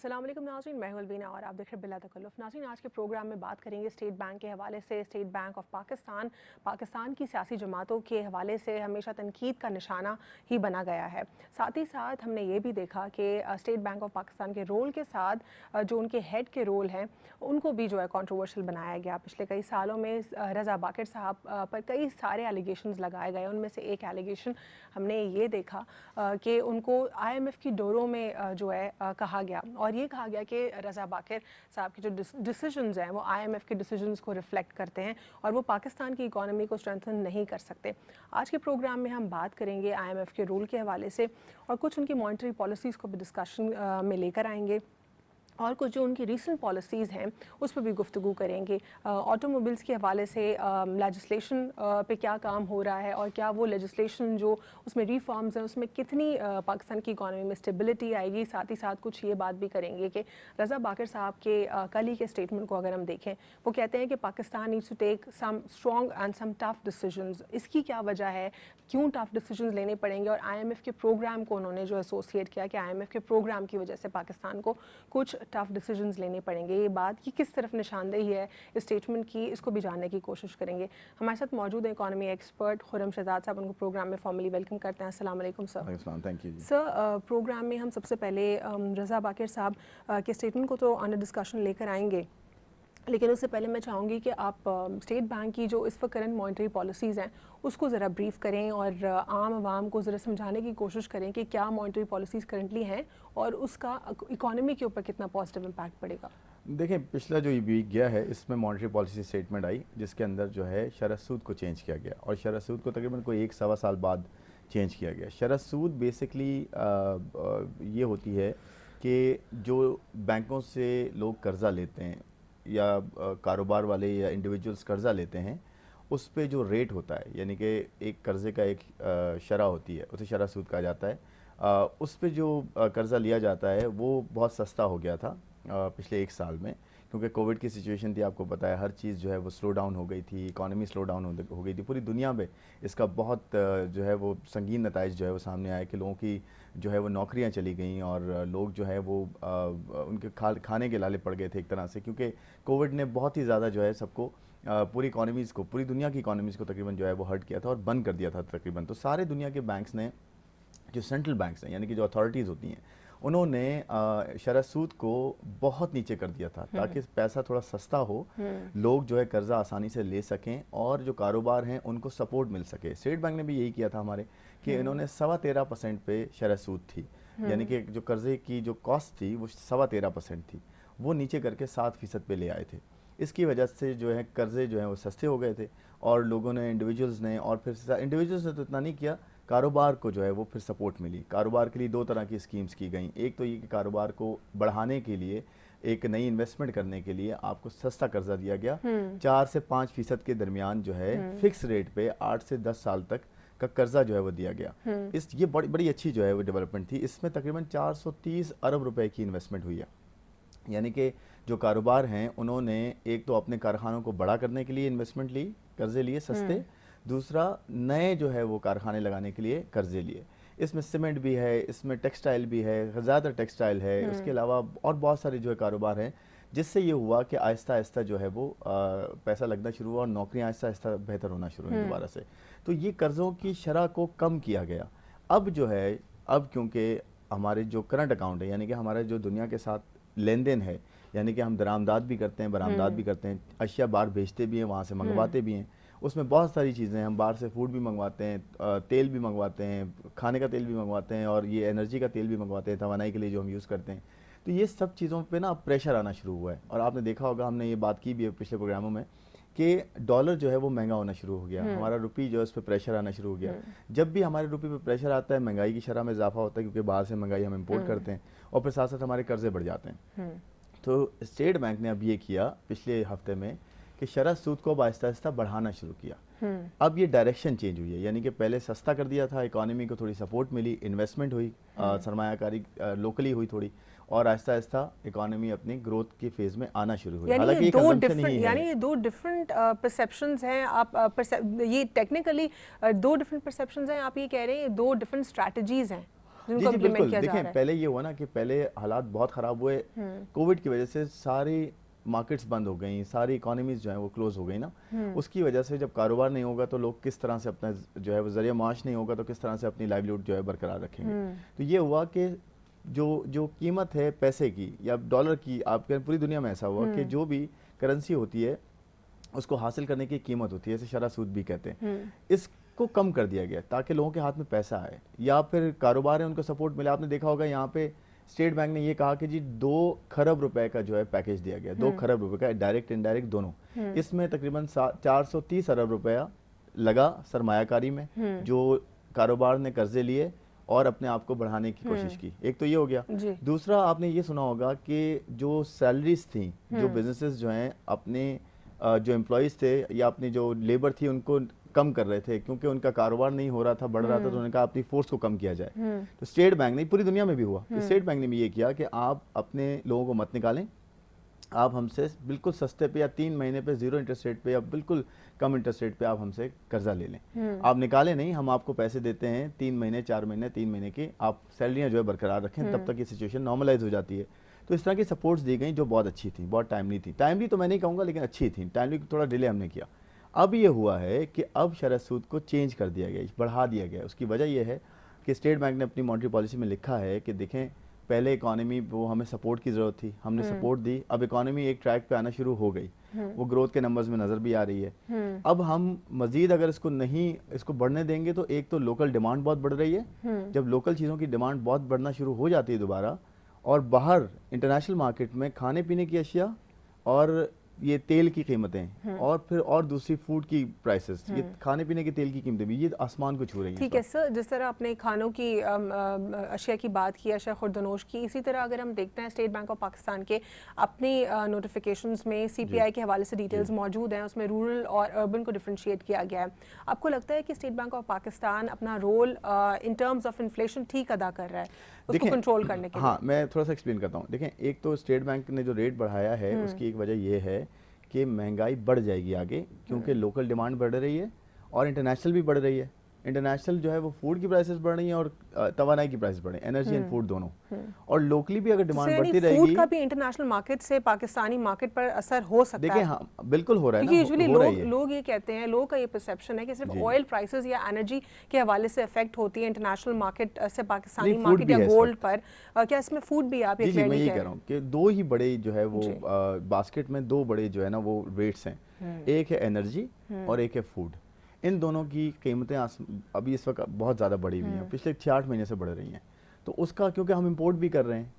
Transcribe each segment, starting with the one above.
अस्सलाम वालेकुम नाज़रीन, मैं हूं अलबीना और आप देख रहे हैं बिला तकल्लुफ़। नाज़रीन, आज के प्रोग्राम में बात करेंगे स्टेट बैंक के हवाले से। स्टेट बैंक ऑफ पाकिस्तान की सियासी जमातों के हवाले से हमेशा तनकीद का निशाना ही बना गया है। साथ ही साथ हमने ये भी देखा कि स्टेट बैंक ऑफ पाकिस्तान के रोल के साथ जो उनके हेड के रोल हैं उनको भी जो है कंट्रोवर्शियल बनाया गया। पिछले कई सालों में रज़ा बाकर साहब पर कई सारे एलिगेशंस लगाए गए। उनमें से एक एलिगेशन हमने ये देखा कि उनको IMF की डोरों में जो है कहा गया और ये कहा गया कि रज़ा बाकर साहब के जो डिसीजंस हैं वो IMF के डिसीजंस को रिफ्लेक्ट करते हैं और वो पाकिस्तान की इकॉनमी को स्ट्रेंथन नहीं कर सकते। आज के प्रोग्राम में हम बात करेंगे IMF के रोल के हवाले से और कुछ उनकी मॉनेटरी पॉलिसीज़ को भी डिस्कशन में लेकर आएंगे और कुछ जो उनकी रीसेंट पॉलिसीज़ हैं उस पर भी गुफ्तगू करेंगे। ऑटोमोबाइल्स के हवाले से लेजिस्लेशन पे क्या काम हो रहा है और क्या वो लेजिस्लेशन जो उसमें रिफॉर्म्स हैं उसमें कितनी पाकिस्तान की इकॉनमी में स्टेबिलिटी आएगी। साथ ही साथ कुछ ये बात भी करेंगे कि रज़ा बाकर साहब के कल ही के स्टेटमेंट को अगर हम देखें, वो कहते हैं कि Pakistan needs to take some strong and some tough decisions. इसकी क्या वजह है, क्यों टफ डिसीजंस लेने पड़ेंगे और IMF के प्रोग्राम को उन्होंने जो एसोसिएट किया कि IMF के प्रोग्राम की वजह से पाकिस्तान को कुछ टफ डिसीजंस लेने पड़ेंगे। ये बात की किस तरफ निशानदेही है इस स्टेटमेंट की, इसको भी जानने की कोशिश करेंगे। हमारे साथ मौजूद है इकॉनमी एक्सपर्ट खुर्रम शहजाद साहब, उनको प्रोग्राम में फॉर्मली वेलकम करते हैं। अस्सलाम वालेकुम sir. Thank you sir, programme में हम सबसे पहले रज़ा बाकर साहब के स्टेटमेंट को तो अंडर डिस्कशन लेकर आएंगे, लेकिन उससे पहले मैं चाहूँगी कि आप स्टेट बैंक की जो इस वक्त करंट मॉनेटरी पॉलिसीज़ हैं उसको ज़रा ब्रीफ करें और आम आवाम को ज़रा समझाने की कोशिश करें कि क्या मॉनेटरी पॉलिसीज़ करंटली हैं और उसका इकॉनमी के ऊपर कितना पॉजिटिव इम्पैक्ट पड़ेगा। देखिए, पिछला जो वीक गया है इसमें मॉनेटरी पॉलिसी स्टेटमेंट आई जिसके अंदर जो है शरह सूद को चेंज किया गया और शरह सूद को तकरीबन कोई 1-1.25 साल बाद चेंज किया गया। शरह सूद बेसिकली ये होती है कि जो बैंकों से लोग कर्ज़ा लेते हैं या कारोबार वाले या इंडिविजुअल्स कर्ज़ा लेते हैं उस पे जो रेट होता है, यानी कि एक कर्ज़े का एक शरह होती है, उसे शरह सूद कहा जाता है। उस पे जो कर्ज़ा लिया जाता है वो बहुत सस्ता हो गया था पिछले 1 साल में, क्योंकि कोविड की सिचुएशन थी। आपको पता है हर चीज़ जो है वो स्लो डाउन हो गई थी, इकॉनमी स्लो डाउन हो गई थी पूरी दुनिया में। इसका बहुत जो है वो संगीन नताइज जो है वो सामने आए कि लोगों की जो है वो नौकरियां चली गई और लोग जो है वो उनके खाने के लाले पड़ गए थे एक तरह से, क्योंकि कोविड ने बहुत ही ज़्यादा जो है सबको पूरी इकॉनमीज़ को, पूरी दुनिया की इकॉनमीज़ को तकरीबन जो है वो हर्ट किया था और बंद कर दिया था तकरीबन। तो सारे दुनिया के बैंक्स ने, जो सेंट्रल बैंक्स हैं यानी कि जो अथॉरिटीज़ होती हैं, उन्होंने शरह सूद को बहुत नीचे कर दिया था ताकि पैसा थोड़ा सस्ता हो, लोग जो है कर्जा आसानी से ले सकें और जो कारोबार हैं उनको सपोर्ट मिल सके। स्टेट बैंक ने भी यही किया था हमारे कि इन्होंने 13.25% पे शरह सूद थी, यानी कि जो कर्जे की जो कॉस्ट थी वो 13.25% थी, वो नीचे करके 7% पे ले आए थे। इसकी वजह से जो है कर्जे जो हैं वो सस्ते हो गए थे और लोगों ने, इंडिविजुअल्स ने, और फिर इंडिविजुअल्स ने तो इतना नहीं किया, कारोबार को जो है वो फिर सपोर्ट मिली। कारोबार के लिए 2 तरह की स्कीम्स की गई। एक तो ये कि कारोबार को बढ़ाने के लिए, एक नई इन्वेस्टमेंट करने के लिए आपको सस्ता कर्जा दिया गया 4 से 5% के दरमियान जो है फिक्स रेट पे 8 से 10 साल तक का कर्जा जो है वो दिया गया। ये बड़ी अच्छी जो है वो डेवलपमेंट थी। इसमें तकरीबन 430 अरब रुपए की इन्वेस्टमेंट हुई है, यानी कि जो कारोबार हैं उन्होंने एक तो अपने कारखानों को बड़ा करने के लिए इन्वेस्टमेंट ली, कर्जे लिए सस्ते, दूसरा नए जो है वो कारखाने लगाने के लिए कर्जे लिए। इसमें सीमेंट भी है, इसमें टेक्सटाइल भी है, ज़्यादातर टेक्सटाइल है, उसके अलावा और बहुत सारे जो है कारोबार हैं, जिससे ये हुआ कि आहिस्ता आहिस्ता जो है वो पैसा लगना शुरू हुआ और नौकरियाँ आहिस्ता आहिस्ता बेहतर होना शुरू हुई दोबारा से। तो ये कर्ज़ों की शरह को कम किया गया। अब जो है, अब क्योंकि हमारे जो करंट अकाउंट है, यानी कि हमारा जो दुनिया के साथ लेन देन है, यानी कि हम दरामदाद भी करते हैं, बरामदाद भी करते हैं, अशिया बाहर भेजते भी हैं, वहाँ से मंगवाते भी हैं, उसमें बहुत सारी चीज़ें हैं। हम बाहर से फूड भी मंगवाते हैं, तेल भी मंगवाते हैं, खाने का तेल भी मंगवाते हैं और ये एनर्जी का तेल भी मंगवाते हैं तवानाई के लिए जो हम यूज़ करते हैं। तो ये सब चीज़ों पे ना प्रेशर आना शुरू हुआ है और आपने देखा होगा, हमने ये बात की भी है पिछले प्रोग्रामों में कि डॉलर जो है वो महंगा होना शुरू हो गया, हमारा रुपी जो है उस पर प्रेशर आना शुरू हो गया। जब भी हमारे रुपये पे प्रेशर आता है, महंगाई की शरह में इजाफा होता है, क्योंकि बाहर से महंगाई हम इम्पोर्ट करते हैं और फिर साथ साथ हमारे कर्जे बढ़ जाते हैं। तो स्टेट बैंक ने अब ये किया पिछले हफ्ते में कि शरह सूद को अब आहिस्ता आहिस्ता बढ़ाना शुरू किया। अब ये डायरेक्शन चेंज हुई है, यानी कि पहले सस्ता कर दिया था, इकोनॉमी को थोड़ी सपोर्ट मिली, इन्वेस्टमेंट हुई, सरमायाकारी लोकली हुई थोड़ी, और आहिस्ता आहिस्ता इकोनॉमी अपनी ग्रोथ के फेज में आना शुरू हुई। हालांकि ये दो डिफरेंट परसेप्शंस हैं। आप ये टेक्निकली 2 डिफरेंट परसेप्शंस हैं, आप ये कह रहे हैं 2 डिफरेंट स्ट्रैटेजीज हैं। जिनको जी इम्प्लीमेंट बिल्कुल। किया जा देखें रहा है? पहले ये हुआ ना कि पहले हालात बहुत ख़राब हुए, कोविड की वजह से सारी मार्केट्स बंद हो गई, सारी इकोनॉमीज़ जो है वो क्लोज हो गई ना। उसकी वजह से जब कारोबार नहीं होगा तो लोग किस तरह से अपना जो है वो ज़रिया माश नहीं होगा तो किस तरह से अपनी लाइवलीहुड जो है बरकरार रखेंगे। तो ये हुआ कि जो कीमत है पैसे की या डॉलर की, आपके पूरी दुनिया में ऐसा हुआ कि जो भी करेंसी होती है उसको हासिल करने की कीमत होती है, इसे शरह सूद भी कहते हैं, इसको कम कर दिया गया ताकि लोगों के हाथ में पैसा आए या फिर कारोबार है उनको सपोर्ट मिले। आपने देखा होगा यहाँ पे स्टेट बैंक ने ये कहा कि जी 2 खरब रुपए का जो है पैकेज दिया गया, 2 खरब रुपए का, डायरेक्ट इनडायरेक्ट दोनों। इसमें तकरीबन 430 अरब रुपया लगा सरमायाकारी में, जो कारोबार ने कर्जे लिए और अपने आप को बढ़ाने की कोशिश की। एक तो ये हो गया। दूसरा, आपने ये सुना होगा कि जो सैलरीज थी, जो बिजनेसेस जो हैं अपने जो एम्प्लॉयज़ थे या अपनी जो लेबर थी उनको कम कर रहे थे क्योंकि उनका कारोबार नहीं हो रहा था, बढ़ रहा था, तो उन्होंने कहा अपनी फोर्स को कम किया जाए। तो स्टेट बैंक ने, पूरी दुनिया में भी हुआ, स्टेट बैंक ने भी ये किया कि आप अपने लोगों को मत निकालें, आप हमसे बिल्कुल सस्ते पे या 3 महीने पे 0 इंटरेस्ट रेट पे या बिल्कुल कम इंटरेस्ट रेट पे आप हमसे कर्जा ले लें। आप निकालें नहीं, हम आपको पैसे देते हैं 3 महीने 4 महीने 3 महीने की, आप सैलरियाँ जो है बरकरार रखें, तब तक ये सिचुएशन नॉर्मलाइज हो जाती है। तो इस तरह की सपोर्ट्स दी गई जो बहुत अच्छी थी, बहुत टाइमली थी। टाइमली तो मैं नहीं कहूँगा लेकिन अच्छी थी, टाइमली थोड़ा डिले हमने किया। अब ये हुआ है कि अब शरह सूद को चेंज कर दिया गया, बढ़ा दिया गया। उसकी वजह यह है कि स्टेट बैंक ने अपनी मॉनेटरी पॉलिसी में लिखा है कि देखें पहले इकोनॉमी वो हमें सपोर्ट की ज़रूरत थी, हमने सपोर्ट दी, अब इकोनॉमी एक ट्रैक पे आना शुरू हो गई, वो ग्रोथ के नंबर्स में नज़र भी आ रही है। अब हम मज़ीद अगर इसको बढ़ने देंगे तो एक तो लोकल डिमांड बहुत बढ़ रही है। जब लोकल चीज़ों की डिमांड बहुत बढ़ना शुरू हो जाती है दोबारा, और बाहर इंटरनेशनल मार्केट में खाने पीने की अशिया और ये तेल की कीमतें और फिर और दूसरी फूड की प्राइसेस, ये खाने पीने के तेल की कीमतें भी ये आसमान को छू रही हैं। ठीक है सर, जिस तरह आपने खानों की अशिया की बात की, अशिया खुर्दनोश की, इसी तरह अगर हम देखते हैं स्टेट बैंक ऑफ पाकिस्तान के अपनी नोटिफिकेशंस में सीपीआई के हवाले से डिटेल्स मौजूद हैं, उसमें रूरल और अर्बन को डिफरेंशिएट किया गया है। आपको लगता है कि स्टेट बैंक ऑफ पाकिस्तान अपना role in terms of inflation ठीक अदा कर रहा है उसको कंट्रोल करने के लिए? हाँ, मैं थोड़ा सा एक्सप्लेन करता हूँ। देखें, एक तो स्टेट बैंक ने जो रेट बढ़ाया है उसकी एक वजह यह है कि महंगाई बढ़ जाएगी आगे, क्योंकि लोकल डिमांड बढ़ रही है और इंटरनेशनल भी बढ़ रही है। इंटरनेशनल जो है वो फूड की प्राइसेस बढ़ रही हैं और तवानाई की प्राइसेस बढ़ रही हैं, एनर्जी एंड फूड दोनों। और लोकली भी अगर डिमांड बढ़ती रहेगी, फूड का भी इंटरनेशनल मार्केट से पाकिस्तानी मार्केट पर असर हो सकता है। देखिए हाँ, बिल्कुल हो रहा है ना, यूजुअली लोग ये कहते हैं, लोगों का ये परसेप्शन है कि सिर्फ ऑयल प्राइसेस या एनर्जी के हवाले से इफेक्ट होती है इंटरनेशनल मार्केट से पाकिस्तानी मार्केट या गोल्ड पर, क्या इसमें फूड भी आप? जी, मैं यही कह रहा हूँ कि 2 ही बड़े जो है वो बास्केट में 2 बड़े जो है ना वो रेट्स हैं, एक है एनर्जी और एक है फूड। इन दोनों की कीमतें अभी इस वक्त बहुत ज़्यादा बढ़ी हुई हैं, पिछले 6-8 महीने से बढ़ रही हैं। तो उसका, क्योंकि हम इंपोर्ट भी कर रहे हैं,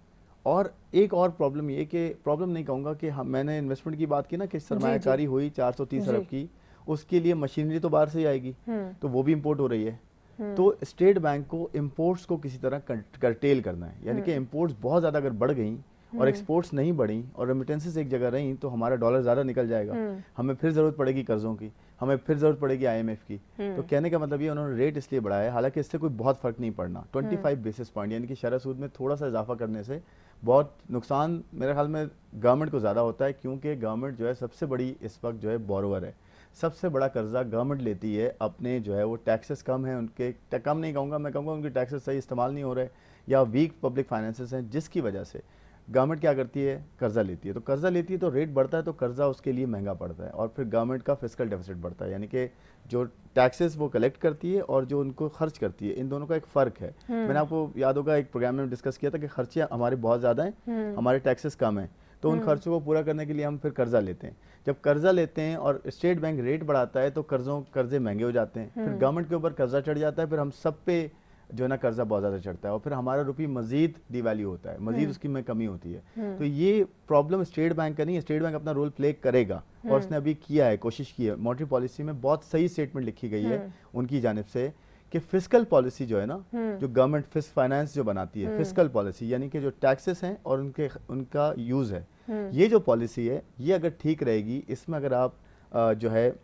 और एक और प्रॉब्लम ये कि, प्रॉब्लम नहीं कहूँगा कि मैंने इन्वेस्टमेंट की बात की ना कि सरमायाकारी हुई 430 अरब की, उसके लिए मशीनरी तो बाहर से ही आएगी, तो वो भी इंपोर्ट हो रही है। तो स्टेट बैंक को इंपोर्ट्स को किसी तरह कर्टेल करना है, यानी कि इंपोर्ट्स बहुत ज़्यादा अगर बढ़ गई और एक्सपोर्ट्स नहीं बढ़ी और रेमिटेंसेस एक जगह रही तो हमारा डॉलर ज़्यादा निकल जाएगा, हमें फिर ज़रूरत पड़ेगी कर्ज़ों की, हमें फिर ज़रूरत पड़ेगी IMF की। तो कहने का मतलब ये, उन्होंने रेट इसलिए बढ़ाया है, हालांकि इससे कोई बहुत फ़र्क नहीं पड़ना। 25 बेसिस पॉइंट यानी कि शरह सूद में थोड़ा सा इजाफा करने से बहुत नुकसान मेरे ख्याल में गवर्नमेंट को ज़्यादा होता है, क्योंकि गवर्नमेंट जो है सबसे बड़ी इस वक्त जो है बोरोवर है, सबसे बड़ा कर्जा गवर्नमेंट लेती है अपने जो है वो टैक्सेस कम है उनके, कम नहीं कहूँगा, मैं कहूँगा उनके टैक्सेस सही इस्तेमाल नहीं हो रहे या वीक पब्लिक फाइनेंसेस हैं, जिसकी वजह से गवर्नमेंट क्या करती है, कर्जा लेती है। तो कर्जा लेती है तो रेट बढ़ता है, तो कर्जा उसके लिए महंगा पड़ता है और फिर गवर्नमेंट का फिस्कल डेफिसिट बढ़ता है, यानी कि जो टैक्सेस वो कलेक्ट करती है और जो उनको खर्च करती है, इन दोनों का एक फ़र्क है। मैंने आपको याद होगा एक प्रोग्राम में डिस्कस किया था कि खर्चे हमारे बहुत ज़्यादा हैं, हमारे टैक्सेस कम हैं, तो उन खर्चों को पूरा करने के लिए हम फिर कर्जा लेते हैं। जब कर्जा लेते हैं और स्टेट बैंक रेट बढ़ाता है तो कर्जे महंगे हो जाते हैं, फिर गवर्नमेंट के ऊपर कर्जा चढ़ जाता है, फिर हम सब पे जो है ना कर्जा बहुत ज़्यादा चढ़ता है और फिर हमारा रुपये मजीद डिवैल्यू होता है, मजीद उसकी में कमी होती है। तो ये प्रॉब्लम स्टेट बैंक का नहीं है, स्टेट बैंक अपना रोल प्ले करेगा और उसने अभी किया है, कोशिश की है। मॉनेटरी पॉलिसी में बहुत सही स्टेटमेंट लिखी गई है उनकी जानिब से कि फिस्कल पॉलिसी जो है ना, जो गवर्नमेंट फाइनेंस जो बनाती है, फिस्कल पॉलिसी यानी कि जो टैक्सेस हैं और उनका यूज़ है, ये जो पॉलिसी है ये अगर ठीक रहेगी, इसमें अगर आप जो है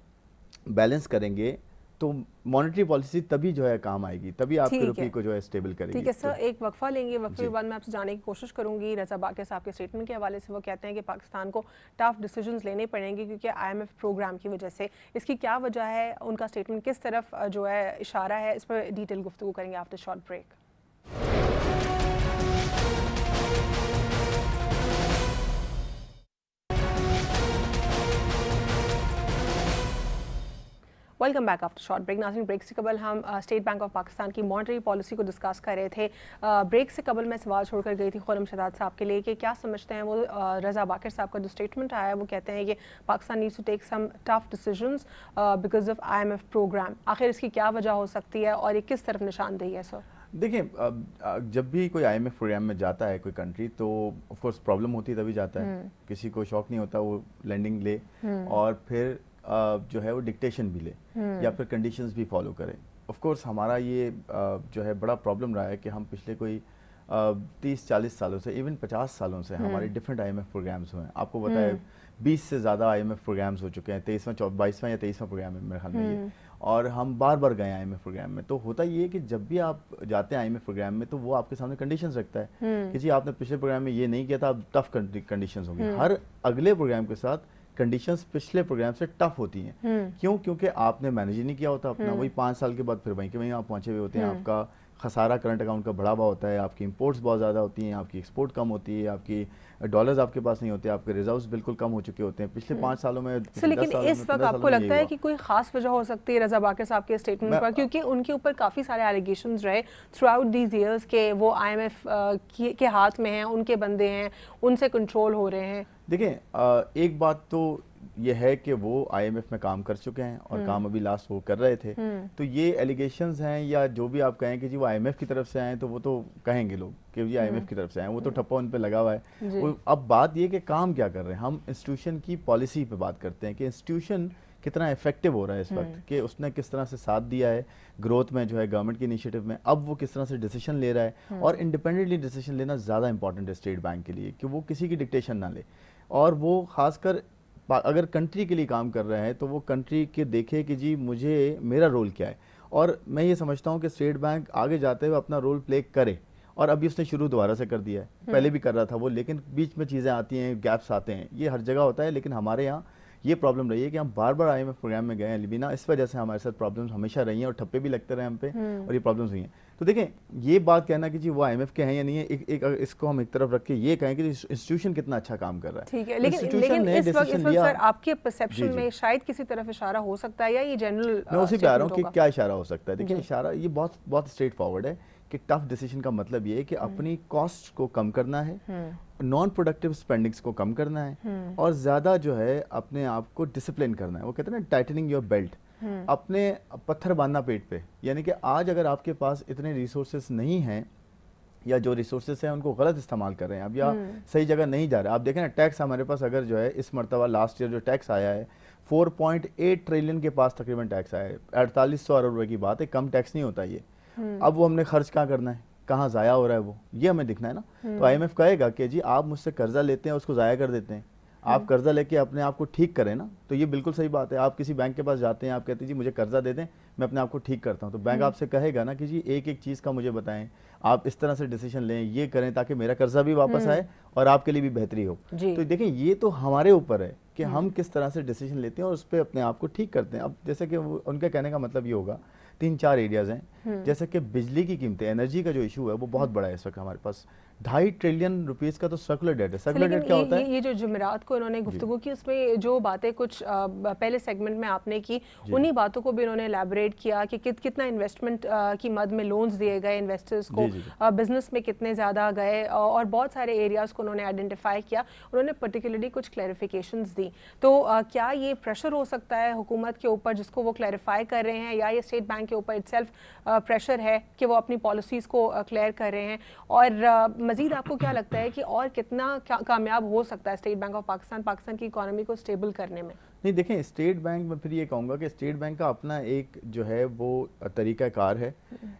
बैलेंस करेंगे तो मॉनेटरी पॉलिसी तभी जो है काम आएगी, तभी आपके रुपये को जो है स्टेबल करेगी। ठीक है सर, एक वक्फा लेंगे, वक्फे के बाद मैं आपसे जानने की कोशिश करूंगी रजा बाकी साहब के स्टेटमेंट के हवाले से। वो कहते हैं कि पाकिस्तान को टफ डिसीजंस लेने पड़ेंगे क्योंकि IMF प्रोग्राम की वजह से। इसकी क्या वजह है, उनका स्टेटमेंट किस तरफ जो है इशारा है, इस पर डिटेल गुफ्तगू करेंगे after short break. Welcome back after short break. नाज़रीन, ब्रेक से कबल हम स्टेट बैंक ऑफ पाकिस्तान की मॉनेटरी पॉलिसी को डिस्कस कर रहे थे। ब्रेक से कबल मैं सवाल छोड़कर गई थी खुर्रम शहजाद साहब के लिए कि क्या समझते हैं वो रज़ा बाकर साहब का जो स्टेटमेंट आया है, वो कहते हैं कि Pakistan needs to take some tough decisions because of IMF programme. आखिर इसकी क्या वजह हो सकती है और ये किस तरफ निशानदेही है सर? देखिए, जब भी कोई IMF प्रोग्राम में जाता है कोई कंट्री, तो ऑफ कोर्स प्रॉब्लम होती है तभी जाता है। किसी को शौक नहीं होता वो लैंडिंग ले और फिर जो है वो डिक्टेशन भी ले या फिर कंडीशंस भी फॉलो करे। ऑफ कोर्स हमारा ये जो है बड़ा प्रॉब्लम रहा है कि हम पिछले कोई 30-40 सालों से, इवन 50 सालों से हमारे डिफरेंट IMF प्रोग्राम्स हुए हैं। आपको पता है 20 से ज़्यादा IMF प्रोग्राम्स हो चुके हैं। 22वां या 23वां प्रोग्राम है मेरे ख्याल में ये, और हम बार बार गए IMF प्रोग्राम में। तो होता ये है कि जब भी आप जाते हैं IMF प्रोग्राम में तो वो आपके सामने कंडीशंस रखता है कि जी आपने पिछले प्रोग्राम में ये नहीं किया था, अब टफ कंडीशंस होंगी। हर अगले प्रोग्राम के साथ कंडीशंस पिछले प्रोग्राम से टफ होती हैं। क्यों? क्योंकि आपने मैनेज ही नहीं किया होता अपना। वही 5 साल के बाद फिर वहीं के वहीं आप पहुंचे हुए होते हैं। आपका खसारा करंट अकाउंट का बढ़ावा होता है, आपकी इंपोर्ट्स बहुत ज़्यादा होती हैं, आपकी एक्सपोर्ट कम होती है, आपकी डॉलर्स आपके पास नहीं होते, आपके रिजर्व्स बिल्कुल कम हो चुके होते हैं पिछले 5 सालों में। लेकिन इस वक्त आपको लगता है कि कोई खास वजह हो सकती है रज़ा बाकर साहब के स्टेटमेंट पर, क्योंकि उनके ऊपर काफ़ी सारे एलिगेशंस रहे थ्रू आउट दीज ईयर्स के वो IMF के हाथ में हैं, उनके बंदे हैं, उनसे कंट्रोल हो रहे हैं। देखिए, एक बात तो ये है कि वो IMF में काम कर चुके हैं और काम अभी लास्ट वो कर रहे थे। तो ये एलिगेशंस हैं या जो भी आप कहें कि जी वो IMF की तरफ से आए, तो वो तो कहेंगे लोग कि जी IMF की तरफ से आए, वो तो ठप्पा उन पे लगा हुआ है। अब बात ये कि काम क्या कर रहे हैं। हम इंस्टीट्यूशन की पॉलिसी पे बात करते हैं कि इंस्टीट्यूशन कितना इफेक्टिव हो रहा है इस वक्त, कि उसने किस तरह से साथ दिया है ग्रोथ में जो है गवर्नमेंट की इनिशिएटिव में। अब वो किस तरह से डिसीजन ले रहा है, और इंडिपेंडेंटली डिसीजन लेना ज़्यादा इंपॉर्टेंट है स्टेट बैंक के लिए, कि वो किसी की डिक्टेशन ना ले। और वो खासकर अगर कंट्री के लिए काम कर रहे हैं तो वो कंट्री के देखे कि जी मुझे मेरा रोल क्या है। और मैं ये समझता हूँ कि स्टेट बैंक आगे जाते हुए अपना रोल प्ले करे, और अभी उसने शुरू दोबारा से कर दिया है। पहले भी कर रहा था वो, लेकिन बीच में चीज़ें आती हैं, गैप्स आते हैं, ये हर जगह होता है। लेकिन हमारे यहाँ ये प्रॉब्लम रही है कि हम बार बार IMF प्रोग्राम में गए हैं लिबिना, इस वजह से हमारे साथ प्रॉब्लम्स हमेशा रही हैं और ठप्पे भी लगते रहे हम पे, और ये प्रॉब्लम्स हुई हैं। तो देखें, ये बात कहना कि जी वो IMF के हैं या नहीं है, इसको हम एक तरफ रख के ये कहें कि इंस्टीट्यूशन कितना अच्छा काम कर रहा है। ठीक है, लेकिन इस वक्त सर आपके परसेप्शन में शायद किसी तरफ इशारा हो सकता है, या ये जनरल मैं उसी पे आ रहा हूँ कि क्या इशारा हो सकता है। देखिए, इशारा ये बहुत बहुत स्ट्रेट फॉरवर्ड है कि टफ डिसीजन का मतलब ये है कि अपनी कॉस्ट को कम करना है, नॉन प्रोडक्टिव स्पेंडिंग्स को कम करना है, और ज़्यादा जो है अपने आप को डिसिप्लिन करना है। वो कहते हैं ना टाइटनिंग योर बेल्ट, अपने पत्थर बांधना पेट पे। यानी कि आज अगर आपके पास इतने रिसोर्सेस नहीं हैं, या जो रिसोर्सेस हैं उनको गलत इस्तेमाल कर रहे हैं अब, या सही जगह नहीं जा रहे। आप देखें ना, टैक्स हमारे पास अगर जो है इस मरतबा लास्ट ईयर जो टैक्स आया है 4.8 ट्रिलियन के पास तकरीबन टैक्स आया है। 4800 अरब रुपए की बात है, कम टैक्स नहीं होता ये। अब वो हमने खर्च कहाँ करना है, कहाँ ज़ाया हो रहा है, वो ये हमें दिखना है ना। तो IMF कहेगा कि जी आप मुझसे कर्जा लेते हैं, उसको ज़ाया कर देते हैं। आप कर्जा लेके अपने आप को ठीक करें ना, तो ये बिल्कुल सही बात है। आप किसी बैंक के पास जाते हैं, आप कहते हैं जी मुझे कर्जा दे दें, मैं अपने आप को ठीक करता हूँ, तो बैंक आपसे कहेगा ना कि जी एक एक चीज़ का मुझे बताएं, आप इस तरह से डिसीजन लें, ये करें ताकि मेरा कर्जा भी वापस आए और आपके लिए भी बेहतरी हो। तो देखें, ये तो हमारे ऊपर है कि हम किस तरह से डिसीजन लेते हैं और उस पर अपने आप को ठीक करते हैं। अब जैसे कि उनके कहने का मतलब ये होगा 3-4 एरियाज हैं, जैसे कि बिजली की कीमतें, एनर्जी का जो इशू है वो बहुत बड़ा है इस वक्त हमारे पास। 2.5 ट्रिलियन रुपीस का तो सर्कुलर डेट है। सर्कुलर डेट क्या होता है? ये जो जुमेरात को इन्होंने गुफ्तगू की, उसमें जो बातें कुछ पहले सेगमेंट में आपने की, उन्हीं बातों को भी इन्होंने एलैबोरेट किया कि कितना इन्वेस्टमेंट की मद में लोन्स दिए गए इन्वेस्टर्स को, बिजनेस में कितने ज़्यादा गए, और बहुत सारे एरियाज़ को उन्होंने आइडेंटिफाई किया। उन्होंने पर्टिकुलरली कुछ क्लैरिफिकेशंस दी। तो क्या ये प्रेशर हो सकता है हुकूमत के ऊपर जिसको वो क्लैरिफाई कर रहे हैं, या ये स्टेट बैंक के ऊपर इटसेल्फ प्रेशर है कि वो अपनी पॉलिसीज़ को क्लियर कर रहे हैं? और मज़ीद आपको क्या लगता है कि और कितना कामयाब हो सकता है स्टेट बैंक ऑफ पाकिस्तान की इकोनॉमी को स्टेबल करने में? नहीं, देखें, स्टेट बैंक में फिर ये कहूँगा कि स्टेट बैंक का अपना एक जो है वो तरीक़ाकार है,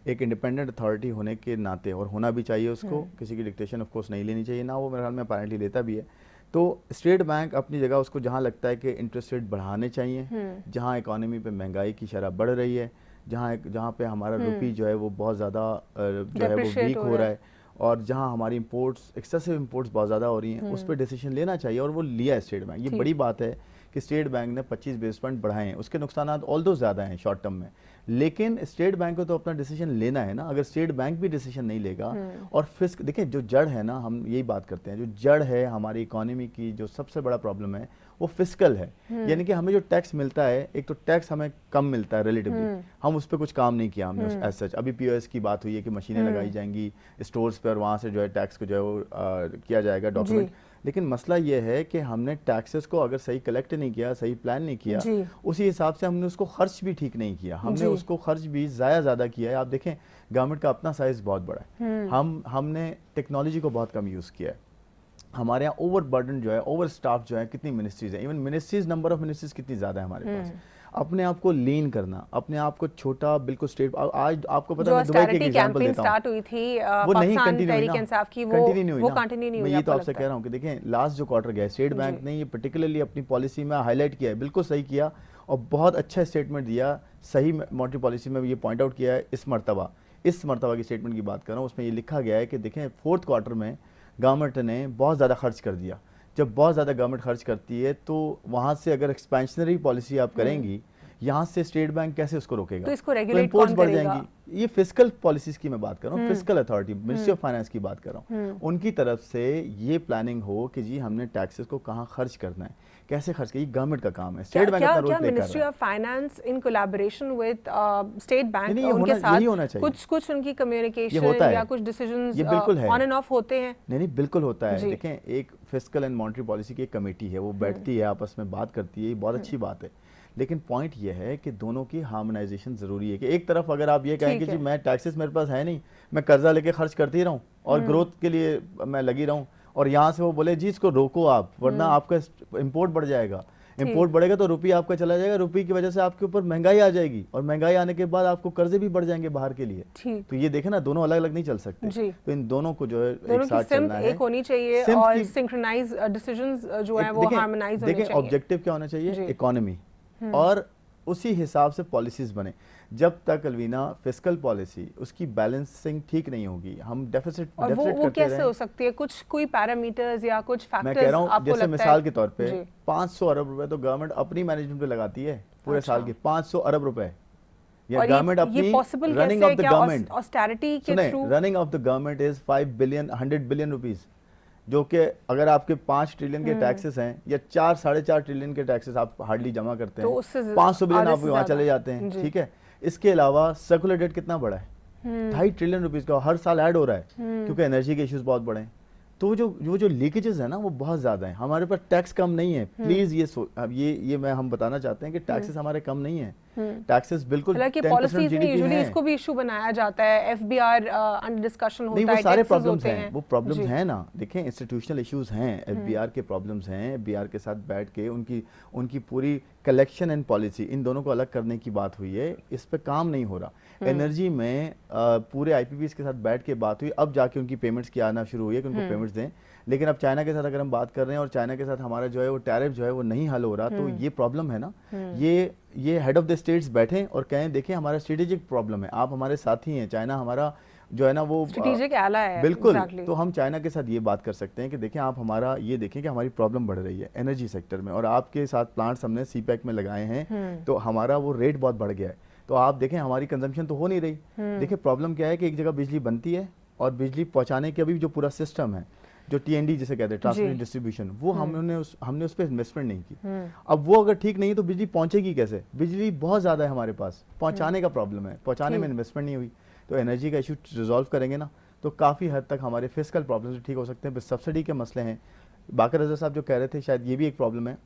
एक इंडिपेंडेंट अथॉरिटी होने के नाते, और होना भी चाहिए उसको, किसी की डिक्टेशन ऑफ कोर्स नहीं लेनी चाहिए ना, वो मेरे ख्याल में अपेरेंटली लेता भी है। तो स्टेट बैंक अपनी जगह, उसको जहाँ लगता है कि इंटरेस्ट रेट बढ़ाने चाहिए, जहाँ इकोनॉमी पे महंगाई की शरह बढ़ रही है, जहाँ पे हमारा रुपी जो है वो बहुत ज़्यादा जो है वो वीक हो रहा है, और जहाँ हमारी इंपोर्ट्स, एक्सेसिव इंपोर्ट्स बहुत ज़्यादा हो रही हैं, उस पर डिसीजन लेना चाहिए, और वो लिया है स्टेट बैंक। ये बड़ी बात है कि स्टेट बैंक ने 25 बेस पॉइंट बढ़ाए हैं, उसके नुकसान ऑल्दो ज़्यादा हैं शॉर्ट टर्म में, लेकिन स्टेट बैंक को तो अपना डिसीजन लेना है ना। अगर स्टेट बैंक भी डिसीजन नहीं लेगा और फिस्क, देखिए जो जड़ है ना, हम यही बात करते हैं, जो जड़ है हमारी इकोनॉमी की, जो सबसे बड़ा प्रॉब्लम है वो फिस्कल है। यानी कि हमें जो टैक्स मिलता है, एक तो टैक्स हमें कम मिलता है रिलेटिवली, हम उस पर कुछ काम नहीं किया हमने एज सच। अभी पीओएस की बात हुई है कि मशीनें लगाई जाएंगी स्टोर्स पे और वहाँ से जो है टैक्स को जो है वो किया जाएगा डॉक्यूमेंट, लेकिन मसला ये है कि हमने टैक्सेस को अगर सही कलेक्ट नहीं किया, सही प्लान नहीं किया, उसी हिसाब से हमने उसको खर्च भी ठीक नहीं किया, हमने उसको खर्च भी ज़्यादा किया है। आप देखें गवर्नमेंट का अपना साइज बहुत बड़ा है, हमने टेक्नोलॉजी को बहुत कम यूज़ किया है, हमारे यहाँ ओवर बर्डन जो है, ओवर स्टाफ जो है, कितनी मिनिस्ट्रीज है, even ministries, number of ministries कितनी ज़्यादा है हमारे पास। अपने आप को लीन करना, अपने आप को छोटा, बिल्कुल स्टेट, आज आपको पता है दुबई की एग्जांपल देता हूं, स्टार्ट हुई थी वो नहीं कंटिन्यू हुई वो कंटिन्यू नहीं हुई। मैं ये तो आपसे कह रहा हूँ कि देखें लास्ट जो क्वार्टर गया स्टेट बैंक ने ये पर्टिकुलरली अपनी पॉलिसी में हाईलाइट किया है, बिल्कुल सही किया और बहुत अच्छा स्टेटमेंट दिया, सही मॉनेटरी पॉलिसी में ये पॉइंट आउट किया है। इस मरतबा की स्टेटमेंट की बात कर रहा हूँ, उसमें ये लिखा गया है कि देखें फोर्थ क्वार्टर में गवर्नमेंट ने बहुत ज़्यादा खर्च कर दिया। जब बहुत ज़्यादा गवर्नमेंट खर्च करती है तो वहाँ से अगर एक्सपेंशनरी पॉलिसी आप करेंगी, यहाँ से स्टेट बैंक कैसे उसको रोकेगा? तो इसको रेगुलेट कौन बढ़ जाएंगी। ये फिस्कल पॉलिसीज की मैं बात कर रहा हूँ, fiscal authority, ministry of finance की बात कर रहा हूँ, उनकी तरफ से ये प्लानिंग हो कि जी हमने टैक्सेस को कहाँ खर्च करना है, कैसे खर्च किया, गवर्नमेंट का काम है। स्टेट बैंक अपना रोल प्ले कर रहा है। Ministry of finance in collaboration with state bank उनके साथ कुछ उनकी कम्युनिकेशन या कुछ डिसीजंस ऑन एंड ऑफ होते हैं? नहीं, बिल्कुल होता है। देखें एक फिस्कल एंड मॉनेटरी पॉलिसी की एक कमेटी है, वो बैठती है, आपस में बात करती है, ये बहुत अच्छी बात है, लेकिन पॉइंट ये है कि दोनों की हार्मोनाइजेशन जरूरी है। कि एक तरफ अगर आप ये कहें कि जी मैं टैक्सेस मेरे पास है नहीं, मैं कर्जा लेके खर्च करती ही रहूं और ग्रोथ के लिए मैं लगी रहूं, और यहाँ से वो बोले जी इसको रोको आप, वरना आपका इंपोर्ट बढ़ जाएगा, इंपोर्ट बढ़ेगा तो रुपया आपका चला जाएगा, रुपये की वजह से आपके ऊपर महंगाई आ जाएगी, और महंगाई आने के बाद आपको कर्जे भी बढ़ जाएंगे बाहर के लिए। तो ये देखे ना, दोनों अलग अलग नहीं चल सकते, तो इन दोनों को जो है एक साथ चलना है, एक होनी चाहिए और सिंक्रोनाइज डिसीजंस जो है वो हार्मोनाइज होने चाहिए। देखिए ऑब्जेक्टिव क्या होना चाहिए, इकोनॉमी, और उसी हिसाब से पॉलिसीज बने। जब तक अलवीना फिस्कल पॉलिसी उसकी बैलेंसिंग ठीक नहीं होगी, हम डेफिसिट वो कैसे हो सकती है? कोई पैरामीटर्स या कुछ फैक्टर्स मैं कह रहा हूँ, जैसे मिसाल के तौर पे 500 अरब रुपए तो गवर्नमेंट अपनी मैनेजमेंट पे लगाती है पूरे साल के, 500 अरब रुपए या गवर्नमेंट अपनी running of the government, austerity के through running of the government is 5 billion 100 billion rupees, जो कि अगर आपके 5 ट्रिलियन के टैक्सेस हैं या 4-4.5 ट्रिलियन के टैक्सेस आप हार्डली जमा करते हैं, तो 500 बिलियन आप वहाँ चले जाते हैं, ठीक है। इसके अलावा सर्कुलर डेट कितना बड़ा है, 2.5 ट्रिलियन रुपीस का हर साल ऐड हो रहा है, क्योंकि एनर्जी के इश्यूज बहुत बड़े हैं। तो जो लीकेजेस है ना वो बहुत ज़्यादा है, हमारे पास टैक्स कम नहीं है। प्लीज़ ये हम बताना चाहते हैं कि टैक्सेस हमारे कम नहीं है, टैक्सेस बिल्कुल 10% जीडीपी है। इसको भी इशू बनाया जाता है, एफबीआर अंडर डिस्कशन होता है, नहीं वो सारे प्रॉब्लम्स हैं, वो प्रॉब्लम्स हैं ना। देखें इंस्टीट्यूशनल इश्यूज हैं, एफबीआर के प्रॉब्लम्स हैं, एफबीआर के साथ बैठ के उनकी पूरी कलेक्शन एंड पॉलिसी, इन दोनों को अलग करने की बात हुई है, इस पे काम नहीं हो रहा। एनर्जी में पूरे आईपीपीएस के साथ बैठ के बात हुई, अब जाके उनकी पेमेंट्स की आना शुरू हुई है कि उनको पेमेंट्स दें, लेकिन अब चाइना के साथ अगर हम बात कर रहे हैं और चाइना के साथ हमारा जो है वो टैरिफ जो है वो नहीं हल हो रहा, तो ये प्रॉब्लम है ना। ये हेड ऑफ द स्टेट्स बैठें और कहें देखें हमारा स्ट्रेटेजिक प्रॉब्लम है, आप हमारे साथी हैं, चाइना हमारा जो है ना वो स्ट्रेटेजिक एला है, बिल्कुल। तो हम चाइना के साथ ये बात कर सकते हैं कि देखें आप हमारा ये देखें कि हमारी प्रॉब्लम बढ़ रही है एनर्जी सेक्टर में, और आपके साथ प्लांट्स हमने सीपैक में लगाए हैं, तो हमारा वो रेट बहुत बढ़ गया है, तो आप देखें हमारी कंजम्पशन तो हो नहीं रही। देखिए प्रॉब्लम क्या है कि एक जगह बिजली बनती है और बिजली पहुंचाने के अभी जो पूरा सिस्टम है, जो TND जिसे कहते हैं, ट्रांसमिशन डिस्ट्रीब्यूशन, वो हमने उस पर इन्वेस्टमेंट नहीं की। अब वो अगर ठीक नहीं है तो बिजली पहुंचेगी कैसे? बिजली बहुत ज़्यादा है हमारे पास, पहुंचाने का प्रॉब्लम है, पहुंचाने में इन्वेस्टमेंट नहीं हुई। तो एनर्जी का इशू रिजॉल्व करेंगे ना तो काफ़ी हद तक हमारे फिस्कल प्रॉब्लम्स ठीक हो सकते हैं। सब्सिडी के मसले हैं, बाकर रज़ा साहब जो कह रहे थे, शायद ये भी एक प्रॉब्लम है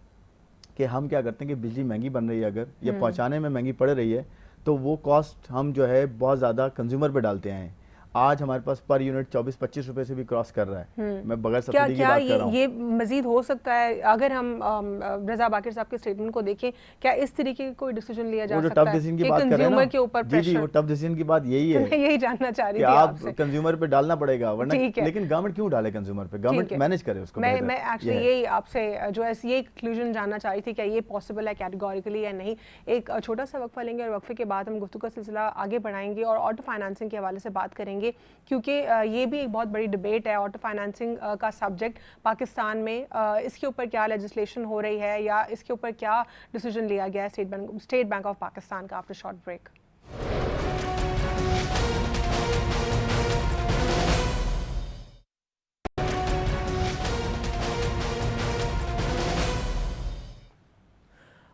कि हम क्या करते हैं कि बिजली महंगी बन रही है अगर, या पहुँचाने में महंगी पड़ रही है, तो वो कॉस्ट हम जो है बहुत ज़्यादा कंज्यूमर पे डालते हैं। आज हमारे पास पर यूनिट 24-25 रुपए से भी क्रॉस कर रहा है। मैं बगैर सब्सिडी की बात कर रहा हूं। ये मजीद हो सकता है अगर हम रजा बाकिर साहब के स्टेटमेंट को देखें, क्या इस तरीके का कोई डिसीजन लिया जा सकता है? टफ डिसीजन की बात कर रहे हैं ना, के ऊपर जी वो टफ डिसीजन की बात यही है। मैं यही जानना चाह रही थी आप कंज्यूमर पे डालना पड़ेगा, वरना लेकिन गवर्नमेंट क्यों डाले कंज्यूमर पे? गवर्नमेंट मैनेज करे उसको। मैं एक्चुअली यही आपसे जो है ये कंक्लूजन जानना चाह रही थी, क्या ये पॉसिबल है कैटेगोरिकली या नहीं। एक छोटा सा वक्फा लेंगे और वक्फे के बाद हम गुफ्तगू का सिलसिला आगे बढ़ाएंगे और ऑटो फाइनेंसिंग के हवाले से बात करेंगे। चाहेंगे, क्योंकि ये भी एक बहुत बड़ी डिबेट है ऑटो फाइनेंसिंग का सब्जेक्ट पाकिस्तान में। इसके ऊपर क्या लेजिस्लेशन हो रही है या इसके ऊपर क्या डिसीजन लिया गया है स्टेट बैंक ऑफ पाकिस्तान का। After short break.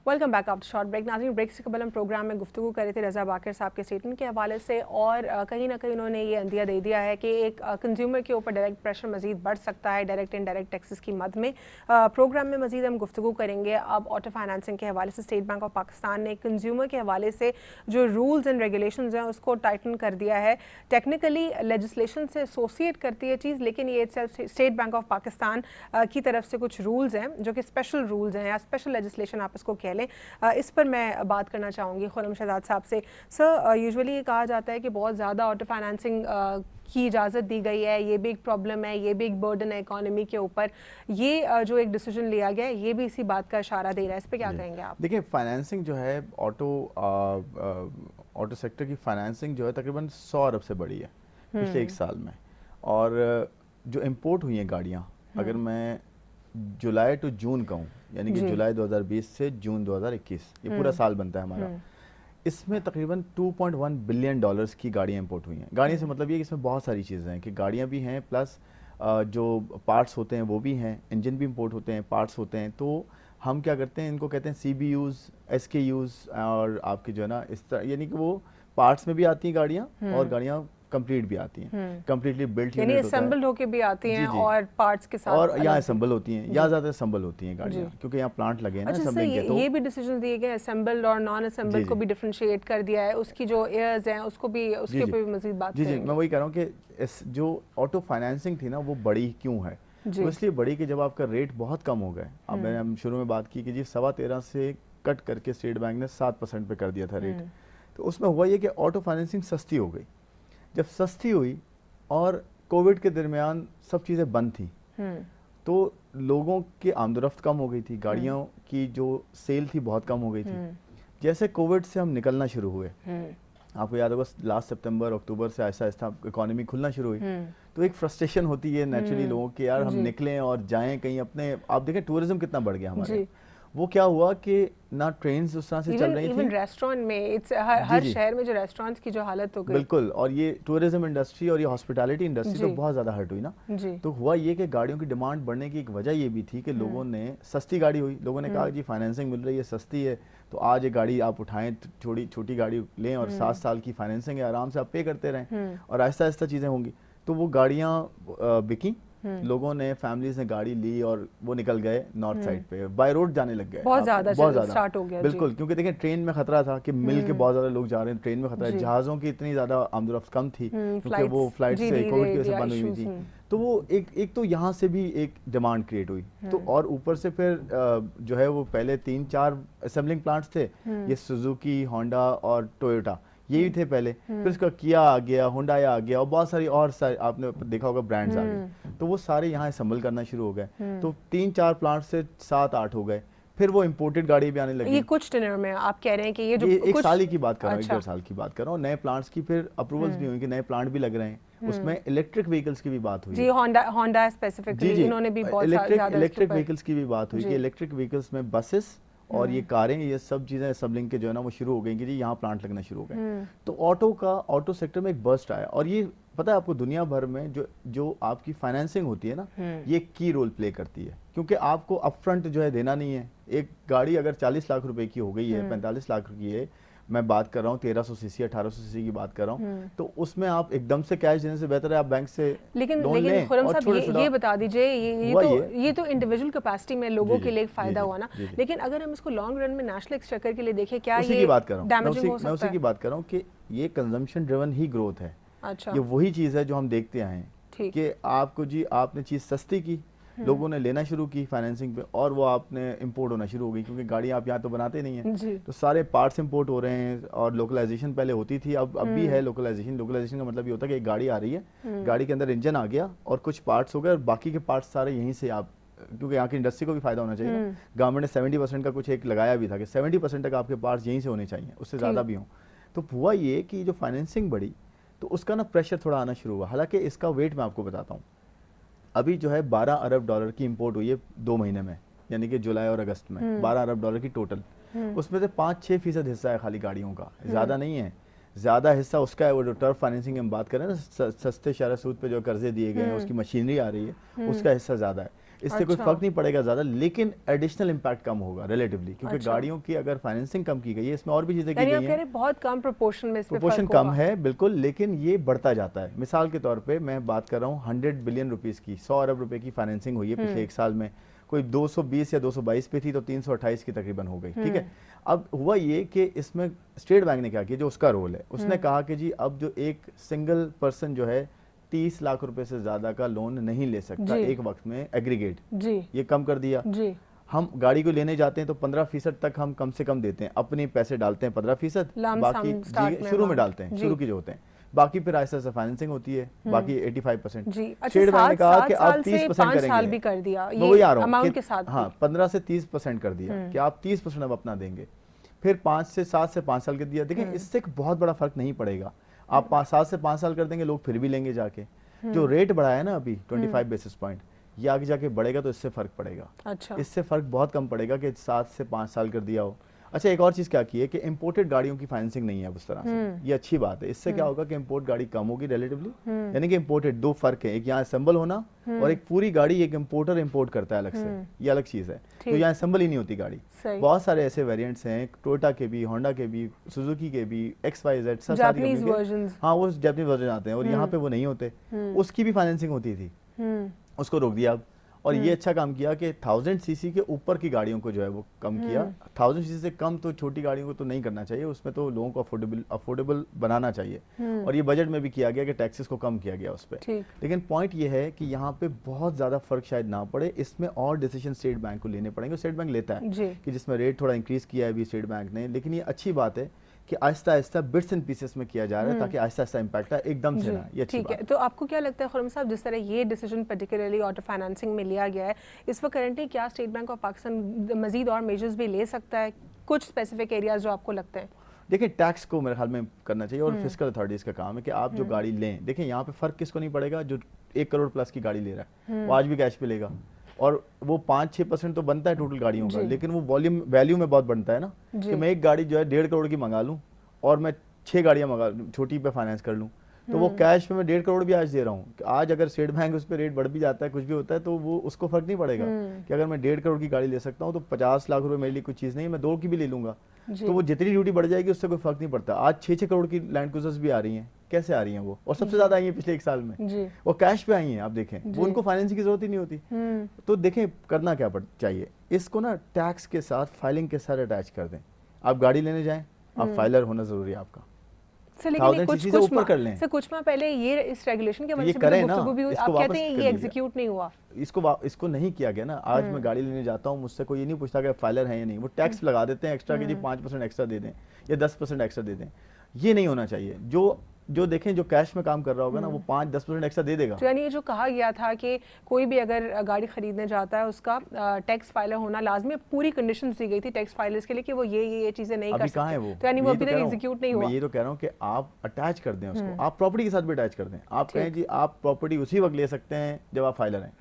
Welcome back after short break. नाज़रीन, ब्रेक से कबल हम प्रोग्राम में गुफ्तगू कर रहे थे रज़ा बाकर साहब के स्टेटमेंट के हवाले से, और कहीं ना कहीं उन्होंने ये अंदिया दे दिया है कि एक कंज्यूमर के ऊपर डायरेक्ट प्रेशर मज़ीद बढ़ सकता है डायरेक्ट इनडायरेक्ट टैक्सेस की मद में। प्रोग्राम में मज़ीद हम गुफ्तगू करेंगे। अब ऑटो फाइनेंसिंग के हवाले से स्टेट बैंक ऑफ पाकिस्तान ने कंज्यूमर के हवाले से जो रूल्स एंड रेगुलेशंस हैं उसको टाइटन कर दिया है। टेक्निकली लेजिस्लेशन से एसोसिएट करती है चीज़, लेकिन ये स्टेट बैंक ऑफ पाकिस्तान की तरफ से कुछ रूल्स हैं जो कि स्पेशल रूल्स हैं या स्पेशल लेजिस्लेशन आप इसको कह लें। इस पर मैं बात करना चाहूँगी खुर्रम शहजाद साहब से। सर, यूजुअली ये कहा जाता है कि बहुत ज़्यादा ऑटो फाइनेंसिंग की इजाज़त दी गई है, ये भी एक प्रॉब्लम है, ये भी एक बर्डन है इकॉनमी के ऊपर। ये जो एक डिसीजन लिया गया है ये भी इसी बात का इशारा दे रहा है। इस पर क्या कहेंगे आप? देखिए, फाइनेंसिंग जो है ऑटो सेक्टर की फाइनेंसिंग जो है तकरीबन 100 अरब से बढ़ी है पिछले 1 साल में। और जो इम्पोर्ट हुई हैं गाड़ियाँ, अगर मैं जुलाई टू जून कहूँ, यानी कि जुलाई 2020 से जून 2021, ये पूरा साल बनता है हमारा, इसमें तकरीबन 2.1 बिलियन डॉलर्स की गाड़ियाँ इंपोर्ट हुई हैं। गाड़ियों से मतलब ये कि इसमें बहुत सारी चीज़ें हैं कि गाड़ियाँ भी हैं प्लस जो पार्ट्स होते हैं वो भी हैं, इंजन भी इंपोर्ट होते हैं, पार्ट्स होते हैं। तो हम क्या करते हैं, इनको कहते हैं CBUs, SKUs, और आपके जो है ना इस तरह, यानी कि वो पार्ट्स में भी आती हैं गाड़ियाँ और गाड़ियाँ कंप्लीट भी आती हैं, कंप्लीटली बिल्ट यूनिट होता है, असेंबल होके भी आती हैं और पार्ट्स के साथ, और यहाँ असेंबल होती हैं, यहाँ ज़्यादा असेंबल होती हैं गाड़ियाँ क्योंकि यहाँ प्लांट लगे हैं ना असेंबलिंग के। तो ये भी डिसीजन दिए गए असेंबल और नॉन असेंबल को भी डिफरेंशिएट कर दिया है, उसकी जो एयर्स हैं उसको भी, उसके ऊपर भी मजीद बात करेंगे। मैं वही कह रहा हूँ कि जो ऑटो फाइनेंसिंग थी ना वो बड़ी क्यों है, वो इसलिए बड़ी कि जब आपका रेट बहुत कम हो गए, अब मैंने शुरू में बात की कि जी 13.25 से कट करके स्टेट बैंक ने 7% पे कर दिया था रेट, तो उसमें हुआ ये कि ऑटो फाइनेंसिंग सस्ती हो गई। जब सस्ती हुई और कोविड के दरमियान सब चीज़ें बंद थी, तो लोगों की आमदोरफ्त कम हो गई थी, गाड़ियों की जो सेल थी बहुत कम हो गई थी। जैसे कोविड से हम निकलना शुरू हुए, आपको याद होगा लास्ट सितंबर अक्टूबर से ऐसा ऐसा इकोनॉमी खुलना शुरू हुई, तो एक फ्रस्ट्रेशन होती है नेचुरली लोगों की, यार हम निकलें और जाएं कहीं अपने। आप देखें टूरिज्म कितना बढ़ गया हमारे, वो क्या हुआ कि ना ट्रेन्स उस तरह से चल रही थी, इवन रेस्टोरेंट में हर शहर में जो रेस्टोरेंट्स की जो हालत हो गई, बिल्कुल। और ये टूरिज्म इंडस्ट्री और ये हॉस्पिटैलिटी इंडस्ट्री तो बहुत ज़्यादा हर्ट हुई ना। तो हुआ ये कि गाड़ियों की डिमांड बढ़ने की एक वजह ये भी थी कि लोगों ने, सस्ती गाड़ी हुई, लोगों ने कहा जी फाइनेंसिंग मिल रही है, सस्ती है, तो आज ये गाड़ी आप उठाएं, छोटी गाड़ी लें और 7 साल की फाइनेंसिंग है, आराम से आप पे करते रहें और आहिस्ता आहिस्ता चीज़ें होंगी। तो वो गाड़ियाँ बिकी, लोगों ने, फैमिलीज ने गाड़ी ली और वो निकल गए नॉर्थ साइड पे, बाय रोड जाने लग गए, बहुत ज्यादा स्टार्ट हो गया। बिल्कुल, क्योंकि देखें ट्रेन में खतरा था कि मिल के बहुत ज्यादा लोग जा रहे हैं, ट्रेन में खतरा है, जहाज़ों की इतनी ज्यादा आमदोरफ्त कम थी क्योंकि वो फ्लाइट से कोविड की वजह से बंद हुई थी। तो वो एक तो यहाँ से भी एक डिमांड क्रिएट हुई, तो और ऊपर से फिर जो है वो पहले 3-4 असेंबलिंग प्लांट्स थे, ये सुजुकी, होंडा और टोयोटा, यही थे पहले, फिर उसका किया आ गया, हुंडई आ गया और बहुत सारी और आपने देखा होगा ब्रांड्स आ गए, तो वो सारे यहाँ असेंबल करना शुरू हो गए। तो 3-4 प्लांट से 7-8 हो गए, फिर वो इंपोर्टेड गाड़ी भी आने लगी। ये कुछ टेन्योर में आप कह रहे हैं कि ये जो एक साल ही की बात कर रहा हूँ, 1-1.5 साल की बात कर रहा हूँ। नए प्लांट्स की फिर अप्रूवल्स भी हुई कि नए प्लांट भी लग रहे हैं, उसमें इलेक्ट्रिक व्हीकल्स की भी बात हुई जी, होंडा स्पेसिफिकली इन्होंने भी बहुत ज्यादा इलेक्ट्रिक व्हीकल्स की भी बात हुई कि इलेक्ट्रिक व्हीकल्स में बसेस और ये कारें, ये सब चीज़ें असेंबलिंग के जो है ना वो शुरू हो गई कि जी यहाँ प्लांट लगना शुरू हो गए। तो ऑटो सेक्टर में एक बर्स्ट आया, और ये पता है आपको दुनिया भर में जो आपकी फाइनेंसिंग होती है ना, ये की रोल प्ले करती है, क्योंकि आपको अपफ्रंट जो है देना नहीं है। एक गाड़ी अगर 40 लाख रुपए की हो गई है, 45 लाख की है, मैं बात कर रहा हूँ 1300 सीसी 1800 सीसी की बात कर रहा हूँ, तो उसमें आप एकदम से कैश देने से बेहतर है आप बैंक से लोन लें। खुर्रम साहब ये बता दीजिए, ये तो इंडिविजुअल कैपेसिटी में लोगों के लिए फायदा हुआ ना, लेकिन अगर हम इसको लॉन्ग रन में नेशनल एक्सचेकर के लिए देखें, क्या ये डैमेजिंग हो सकता है? मैं उसी की बात कर रहा हूँ कि ये कंजम्पशन ड्रिवन ही ग्रोथ है। अच्छा, ये वही चीज़ है जो हम देखते आए हैं कि आपको जी आपने चीज़ सस्ती की, लोगों ने लेना शुरू की फाइनेंसिंग पे, और वो आपने इंपोर्ट होना शुरू हो गई, क्योंकि गाड़ी आप यहाँ तो बनाते नहीं हैं, तो सारे पार्ट्स इंपोर्ट हो रहे हैं। और लोकलाइजेशन पहले होती थी, अब भी है लोकलाइजेशन का मतलब ये होता है कि एक गाड़ी आ रही है, गाड़ी के अंदर इंजन आ गया और कुछ पार्ट्स हो गए और बाकी के पार्ट्स सारे यहीं से आप, क्योंकि यहाँ की इंडस्ट्री को भी फायदा होना चाहिए ना, गवर्नमेंट ने 70% का कुछ एक लगाया भी था कि 70% तक आपके पार्ट्स यहीं से होने चाहिए, उससे ज़्यादा भी हों। तो हुआ ये कि जो फाइनेंसिंग बढ़ी तो उसका ना प्रेशर थोड़ा आना शुरू हुआ। हालांकि इसका वेट मैं आपको बताता हूँ, अभी जो है 12 अरब डॉलर की इंपोर्ट हुई है 2 महीने में, यानी कि जुलाई और अगस्त में 12 अरब डॉलर की टोटल। उसमें से 5-6% हिस्सा है खाली गाड़ियों का, ज़्यादा नहीं है। ज़्यादा हिस्सा उसका है वो जो टर्फ फाइनेंसिंग हम बात करें ना, सस्ते शरह सूद पे जो कर्जे दिए गए हैं, उसकी मशीनरी आ रही है, उसका हिस्सा ज़्यादा है। इससे कोई फर्क नहीं पड़ेगा ज़्यादा, लेकिन एडिशनल इम्पैक्ट कम होगा रिलेटिवली, क्योंकि गाड़ियों की अगर फाइनेंसिंग कम की गई है, इसमें और भी चीज़ें की गई हैं, बहुत कम प्रोपोर्शन में प्रोपोर्शन कम है बिल्कुल, लेकिन ये बढ़ता जाता है। मिसाल के तौर पे मैं बात कर रहा हूँ 100 बिलियन रुपीज़ की, 100 अरब रुपए की फाइनेंसिंग हुई है पिछले एक साल में, कोई 220 या 222 पे थी तो 328 की तकरीबन हो गई, ठीक है। अब हुआ ये कि इसमें स्टेट बैंक ने क्या किया, जो उसका रोल है, उसने कहा कि जी अब जो एक सिंगल पर्सन जो है 30 लाख रुपए से ज्यादा का लोन नहीं ले सकता एक वक्त में एग्रीगेट, ये कम कर दिया। हम गाड़ी को लेने जाते हैं तो 15% तक हम कम से कम देते हैं, अपने पैसे डालते हैं 15%, बाकी शुरू में डालते हैं, शुरू की जो होते हैं, बाकी फिर आहिस्ता आहिस्ता फाइनेंसिंग होती है, बाकी 85%। स्टेट बैंक ने कहा कि आप 30% करेंगे, भी कर दिया ये वही आ रहा अमाउंट के साथ, हाँ 15 से 30% कर दिया कि आप 30% अब अपना देंगे, फिर 5 से 7 से 5 साल कर दिया। देखिए इससे एक बहुत बड़ा फर्क नहीं पड़ेगा, आप 7 से 5 साल कर देंगे, लोग फिर भी लेंगे जाके। जो रेट बढ़ाया है ना अभी 25 बेसिस पॉइंट, ये आगे जाके बढ़ेगा तो इससे फर्क पड़ेगा। अच्छा। इससे फर्क बहुत कम पड़ेगा कि 7 से 5 साल कर दिया हो। अच्छा, एक और चीज क्या की है कि इंपोर्टेड गाड़ियों की फाइनेंसिंग नहीं है उस तरह से, ये अच्छी बात है। इससे क्या होगा कि इंपोर्ट गाड़ी कम होगी रिलेटिवली, यानी कि इंपोर्टेड दो फर्क है, एक यहाँ असेंबल होना और एक पूरी गाड़ी एक इंपोर्टर इंपोर्ट करता है अलग से, ये अलग चीज है। तो यहाँ असेंबल ही नहीं होती गाड़ी। बहुत सारे ऐसे वेरिएंट्स हैं, टोयोटा के भी, होंडा के भी, सुजुकी के भी, XYZ सब सारी, हाँ वो जापानीज वर्जन आते हैं और यहाँ पे वो नहीं होते, उसकी भी फाइनेंसिंग होती थी, उसको रोक दिया अब। और ये अच्छा काम किया कि 1000 सीसी के ऊपर की गाड़ियों को जो है वो कम किया। 1000 सीसी से कम तो छोटी गाड़ियों को तो नहीं करना चाहिए, उसमें तो लोगों को अफोर्डेबल बनाना चाहिए। और ये बजट में भी किया गया कि टैक्सेस को कम किया गया उस पर। लेकिन पॉइंट ये है कि यहाँ पे बहुत ज्यादा फर्क शायद ना पड़े, इसमें और डिसीजन स्टेट बैंक को लेने पड़ेंगे। स्टेट बैंक लेता है कि जिसमें रेट थोड़ा इंक्रीज किया है अभी स्टेट बैंक ने, लेकिन ये अच्छी बात है कि Aahista Aahista bits and pieces में किया जा रहा है ताकि आहिस्ता आहिस्ता इम्पैक्ट आए, एकदम से ना। ये ठीक है। तो आपको क्या लगता है खुर्रम साहब, जिस तरह ये डिसीजन पर्टिकुलरली ऑटो फाइनेंसिंग में लिया गया है, इस वक्त करंटली क्या स्टेट बैंक ऑफ पाकिस्तान मजीद और मेजर्स भी ले सकता है, कुछ स्पेसिफिक एरियाज जो आपको लगते हैं? देखिए टैक्स को मेरे ख्याल में करना चाहिए और फिस्कल अथॉरिटीज का काम है कि आप जो गाड़ी लें, देखिए यहाँ पे फर्क किसको नहीं पड़ेगा, जो 1 करोड़ प्लस की गाड़ी ले रहा है वो आज भी कैश पे लेगा, और वो 5-6% तो बनता है टोटल गाड़ियों का, लेकिन वो वॉल्यूम वैल्यू में बहुत बनता है ना, कि मैं एक गाड़ी जो है 1.5 करोड़ की मंगा लूँ और मैं 6 गाड़ियां मंगा छोटी पे फाइनेंस कर लूं, तो वो कैश पे मैं 1.5 करोड़ भी आज दे रहा हूँ। आज अगर स्टेट बैंक उस पर रेट बढ़ भी जाता है, कुछ भी होता है, तो वो उसको फर्क नहीं पड़ेगा कि अगर मैं 1.5 करोड़ की गाड़ी ले सकता हूँ तो 50 लाख रुपए मेरे लिए कुछ चीज़ नहीं है, मैं 2 की भी ले लूंगा, तो वो जितनी ड्यूटी बढ़ जाएगी उससे कोई फर्क नहीं पड़ता। आज 6-6 करोड़ की लैंड क्रूजर्स भी आ रही हैं, कैसे आ रही हैं वो, और सबसे ज्यादा आई है पिछले 1 साल में, वो कैश पे आई हैं। आप देखें वो उनको फाइनेंसिंग की जरूरत ही नहीं होती। तो देखें करना क्या चाहिए, इसको ना टैक्स के साथ फाइलिंग के साथ अटैच कर दें। आप गाड़ी लेने जाएं, आप फाइलर होना जरूरी है आपका, लेकिन कुछ माह पहले ये इस रेगुलेशन के वजह से भी आप कहते हैं ये एग्जीक्यूट नहीं हुआ, इसको नहीं किया गया ना। आज मैं गाड़ी लेने जाता हूँ, मुझसे कोई ये नहीं पूछता कि फाइलर है या नहीं, वो टैक्स लगा देते हैं एक्स्ट्रा कि जी 5% एक्स्ट्रा दे दें या 10% एक्स्ट्रा दे दें। ये नहीं होना चाहिए। जो देखें जो कैश में काम कर रहा होगा ना, वो 5-10% एक्स्ट्रा दे देगा। तो यानी ये जो कहा गया था कि कोई भी अगर गाड़ी खरीदने जाता है उसका टैक्स फाइलर होना लाजमी, पूरी कंडीशंस दी गई थी टैक्स फाइलर्स के लिए कि वो ये चीजें नहीं कर सकते। वो तो यानी वो अभी तक एग्जीक्यूट नहीं हुआ। मैं ये तो कह रहा हूँ कि आप अटैच कर दें उसको, आप प्रॉपर्टी के साथ भी अटैच कर दें। आप कहें जी आप प्रॉपर्टी उसी वक्त ले सकते हैं जब आप फाइलर हैं,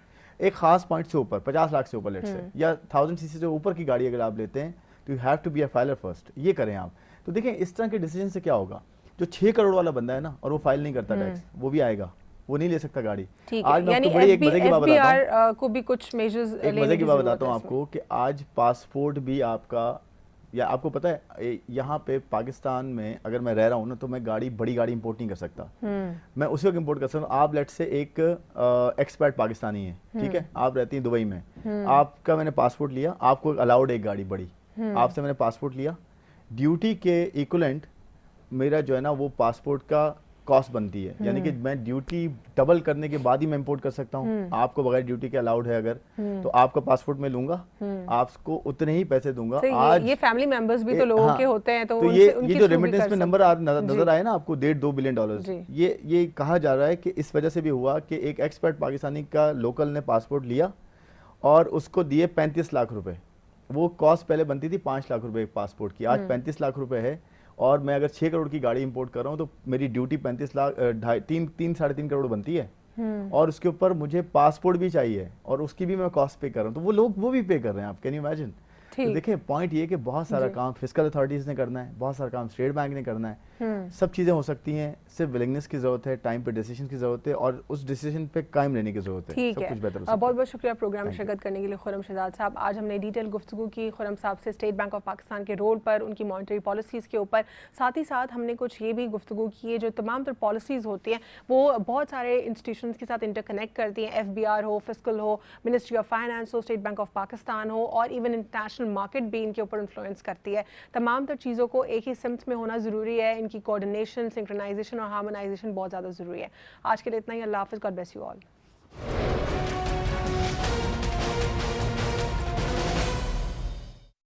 एक खास पॉइंट से ऊपर 50 लाख से ऊपर लेट से, या 1000 सीसी से ऊपर की गाड़ी अगर आप लेते हैं तो you have to be a filer first. ये करें आप। तो देखें इस तरह के डिसीजन से क्या होगा, जो 6 करोड़ वाला बंदा है ना और वो फाइल नहीं करता टैक्स, वो भी आएगा, वो नहीं ले सकता गाड़ी। आज मैं आपको बड़ी एक मजे की बात बताता हूं, को भी कुछ मेजर्स एक मजे की बात बताता हूं आपको कि आज पासपोर्ट भी आपका, या आपको पता है यहाँ पे पाकिस्तान में अगर मैं रह रहा हूँ ना, तो मैं बड़ी गाड़ी इंपोर्ट नहीं कर सकता। मैं उसी वक्त इंपोर्ट कर सकता हूँ। आप लेट से एक एक्सपर्ट पाकिस्तानी है, ठीक है, आप रहती हैं दुबई में, आपका मैंने पासपोर्ट लिया, आपको अलाउड एक गाड़ी बड़ी, आपसे मैंने पासपोर्ट लिया, ड्यूटी के इक्विवेलेंट मेरा जो है ना वो पासपोर्ट का कॉस्ट बनती है, यानी कि मैं ड्यूटी डबल करने के बाद ही मैं इंपोर्ट कर सकता हूँ। आपको बगैर ड्यूटी के अलाउड है अगर, तो आपका पासपोर्ट मैं लूंगा, आपको उतने ही पैसे दूंगा। आज ये फैमिली मेंबर्स भी तो लोगों के होते हैं, तो ये जो रेमिटेंस में नंबर नजर आए ना आपको, $1.5 बिलियन, ये कहा जा रहा है कि इस वजह से भी हुआ कि एक एक्सपर्ट पाकिस्तानी का लोकल ने पासपोर्ट लिया और उसको दिए 35 लाख रुपए। वो कॉस्ट पहले बनती थी 5 लाख रुपए पासपोर्ट की, आज 35 लाख रुपए है, और मैं अगर 6 करोड़ की गाड़ी इंपोर्ट कर रहा हूँ तो मेरी ड्यूटी 35 लाख 3.5 करोड़ बनती है। और उसके ऊपर मुझे पासपोर्ट भी चाहिए और उसकी भी मैं कॉस्ट पे कर रहा हूँ, तो वो लोग वो भी पे कर रहे हैं। आप कैन यू इमेजिन? तो देखिए पॉइंट ये कि बहुत सारा काम फिस्कल अथॉरिटीज ने करना है, बहुत सारा काम स्टेट बैंक ने करना है। सब चीजें हो सकती हैं, सिर्फ विलिंगनेस की जरूरत है, टाइम पे डिसीजन की जरूरत है और उस डिसीजन पे कायम रहने की जरूरत है। ठीक सब है, कुछ बेहतर हो सकता है। बहुत बहुत शुक्रिया प्रोग्राम में शिरकत करने के लिए खुर्रम शहजाद साहब। आज हमने डिटेल गुफ्तगू की खुर्रम साहब से स्टेट बैंक ऑफ पाकिस्तान के रोल पर, उनकी मॉनेटरी पॉलिसीज़ के ऊपर। साथ ही साथ हमने कुछ ये भी गुफ्तगू की है जो तमाम तर पॉलिसीज़ होती हैं वो बहुत सारे इंस्टीट्यूशंस के साथ इंटरकनेक्ट करती हैं। FBR हो, फिस्कल हो, मिनिस्ट्री ऑफ फाइनेंस हो, स्टेट बैंक ऑफ पाकिस्तान हो और इवन इंटरनेशनल मार्केट भी इनके ऊपर इन्फ्लुएंस करती है। तमाम तर चीज़ों को एक ही सिम्त में होना ज़रूरी है, इनकी कोऑर्डिनेशन, सिंक्रोनाइजेशन और हार्मोनाइजेशन बहुत ज़्यादा ज़रूरी है। आज के लिए इतना ही। अल्लाह हाफ़िज़। God bless you all.